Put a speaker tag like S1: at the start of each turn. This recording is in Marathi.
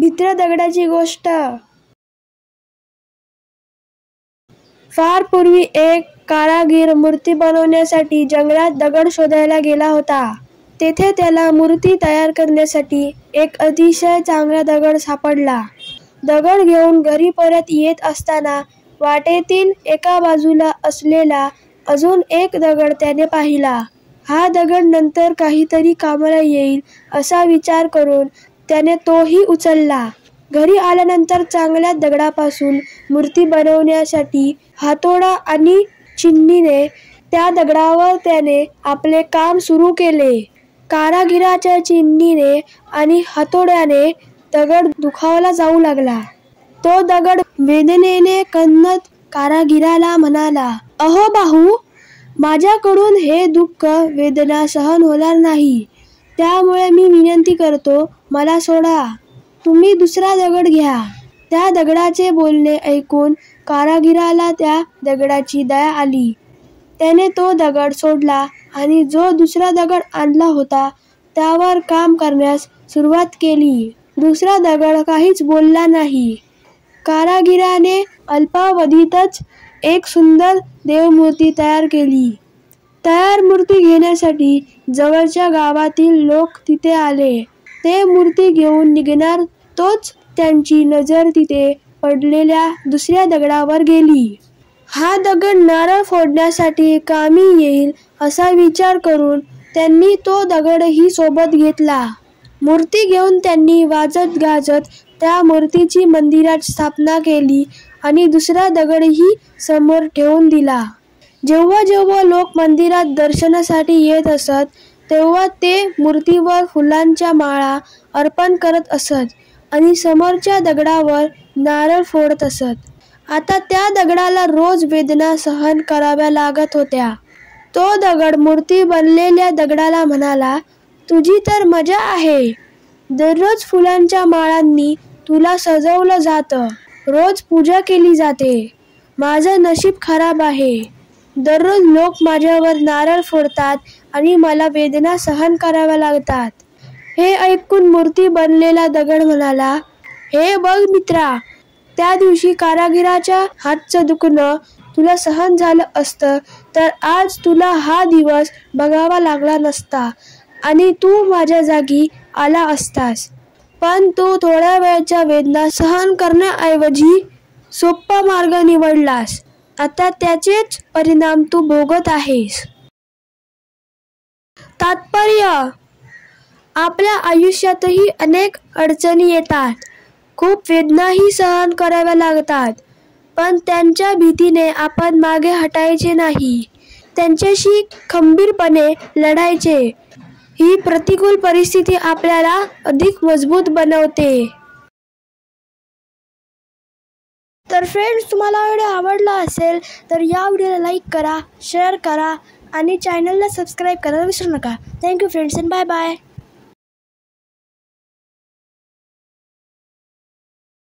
S1: भित्र दगडाची गोष्ट. फार पूर्वी एक कारागीर मूर्ती बनवण्यासाठी जंगलात दगड शोधायला गेला होता. तेथे त्याला मूर्ती तयार करण्यासाठी एक अतिशय चांगला दगड सापडला. दगड घेऊन घरी परत येत असताना वाटेतील एका बाजूला असलेला अजून एक दगड त्याने पाहिला. हा दगड नंतर काहीतरी कामाला येईल असा विचार करून त्याने तोही उचलला. घरी आल्यानंतर चांगल्या दगडापासून मूर्ती बनवण्यासाठी हातोडा आणि चिमणीने त्या दगडावर त्याने आपले काम सुरू केले. कारागिराच्या चिमणीने आणि हातोड्याने दगड दुखावला जाऊ लागला. तो दगड वेदनेने कणत कारागिराला म्हणाला, "अहो भाऊ, माझ्याकडून हे दुःख वेदना सहन होणार नाही. त्यामुळे मी विनंती करतो, मला सोडा. तुम्ही दुसरा दगड घ्या." त्या दगडाचे बोलणे ऐकून कारागिराला त्या दगडाची दया आली. त्याने तो दगड सोडला आणि जो दुसरा दगड आणला होता त्यावर काम करण्यास सुरुवात केली. दुसरा दगड काहीच बोलला नाही. कारागिराने अल्पावधीतच एक सुंदर देवमूर्ती तयार केली. तयार मूर्ती घेण्यासाठी जवळच्या गावातील लोक तिथे आले. ते मूर्ती घेऊन निघणार तोच त्यांची नजर तिथे पडलेल्या दुसऱ्या दगडावर गेली. हा दगड नारळ फोडण्यासाठी कामी येईल असा विचार करून त्यांनी तो दगडही सोबत घेतला. मूर्ती घेऊन त्यांनी वाजत गाजत त्या मूर्तीची मंदिरात स्थापना केली आणि दुसरा दगडही समोर ठेवून दिला. जेव्हा जेव्हा लोक मंदिरात दर्शनासाठी येत असत तेव्हा ते मूर्तीवर फुलांच्या माळा अर्पण करत असत आणि समोरच्या दगडावर नारळ फोडत असत. आता त्या दगडाला रोज वेदना सहन कराव्या लागत होत्या. तो दगड मूर्ती बनलेल्या दगडाला म्हणाला, "तुझी तर मजा आहे. दररोज फुलांच्या माळांनी तुला सजवलं जातं. रोज पूजा केली जाते. माझं नशीब खराब आहे. दररोज लोक माझ्यावर नारळ फोडतात आणि मला वेदना सहन कराव्या लागतात." हे ऐकून मूर्ती बनलेला दगड म्हणाला, "हे बघ मित्रा, त्या दिवशी कारागिराच्या हातचं दुखणं तुला सहन झालं असतं तर आज तुला हा दिवस बघावा लागला नसता आणि तू माझ्या जागी आला असतास. पण तू थोड्या वेळच्या वेदना सहन करण्याऐवजी सोपा मार्ग निवडलास. आता त्याचेच परिणाम तू भोगत आहेस." तात्पर्य: आपल्या आयुष्यातही अनेक अडचणी येतात. खूप वेदनाही सहन कराव्या लागतात. पण त्यांच्या भीतीने आपण मागे हटायचे नाही. त्यांच्याशी खंबीरपणे लढायचे. ही प्रतिकूल परिस्थिती आपल्याला अधिक मजबूत बनवते. तर फ्रेंड्स, तुम्हाला व्हिडिओ आवडला असेल तर या व्हिडिओला लाईक करा, शेअर करा आणि चॅनलला सबस्क्राईब करायला विसरू नका. Thank you friends and bye bye.